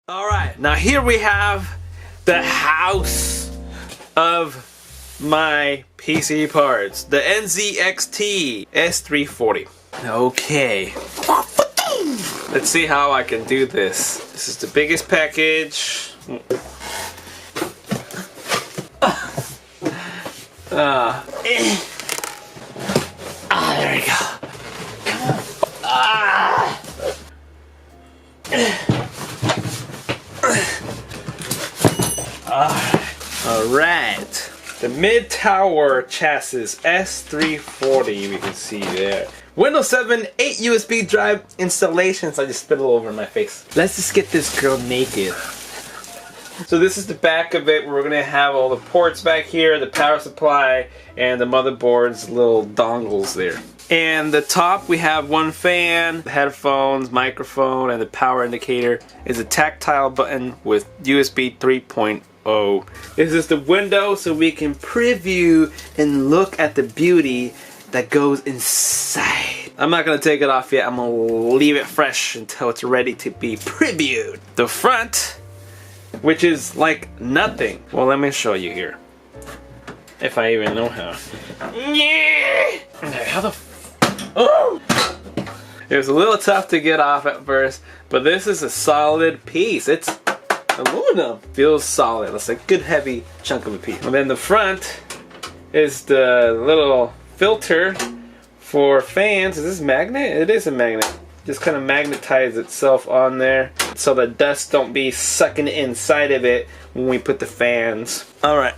Alright, now here we have the house of my PC parts, the NZXT S340. Okay, let's see how I can do this. This is the biggest package. There we go. Alright, the Mid-Tower chassis S340, we can see there. Windows 7, 8 USB drive installations. I just spit it all over my face. Let's just get this girl naked. So this is the back of it. We're gonna have all the ports back here, the power supply, and the motherboard's little dongles there. And the top, we have one fan, the headphones, microphone, and the power indicator is a tactile button with USB 3.0. This is the window so we can preview and look at the beauty that goes inside. I'm not gonna take it off yet. I'm gonna leave it fresh until it's ready to be previewed. The front, which is like nothing. Well, let me show you here. If I even know how. Yeah! How the oh! It was a little tough to get off at first, but this is a solid piece. It's aluminum. Feels solid. It's a good heavy chunk of a piece. And then the front is the little filter for fans. Is this magnet? It is a magnet. Just kind of magnetizes itself on there so the dust don't be sucking inside of it when we put the fans. Alright.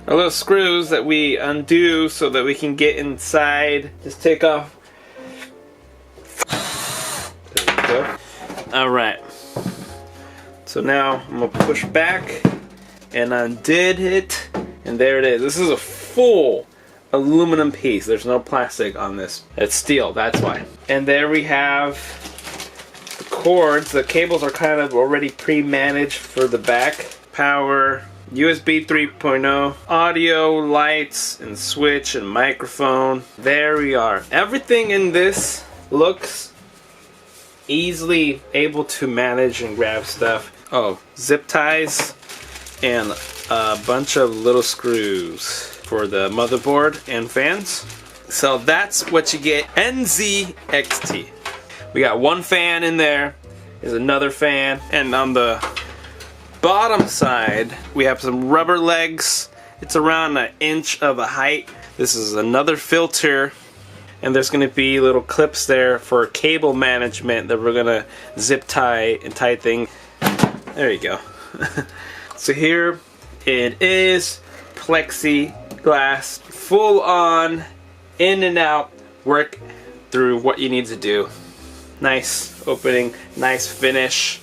Our little screws that we undo so that we can get inside. Just take off. There we go. Alright. So now I'm going to push back and undid it. And there it is. This is a full aluminum piece. There's no plastic on this. It's steel, that's why. And there we have the cords. The cables are kind of already pre-managed for the back. Power, USB 3.0, audio, lights, and switch, and microphone. There we are. Everything in this looks easily able to manage and grab stuff. Oh, zip ties and a bunch of little screws for the motherboard and fans. So that's what you get. NZXT. We got one fan in there. There's another fan, and on the bottom side we have some rubber legs. It's around an inch of a height. This is another filter, and there's going to be little clips there for cable management that we're going to zip tie and tie things. There you go. So here it is, plexiglass, full on, in and out, work through what you need to do. Nice opening, nice finish.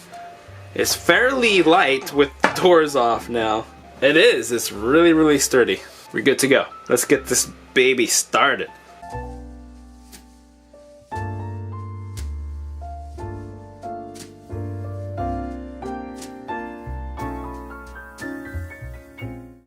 It's fairly light with the doors off now. It is, it's really, really sturdy. We're good to go. Let's get this baby started.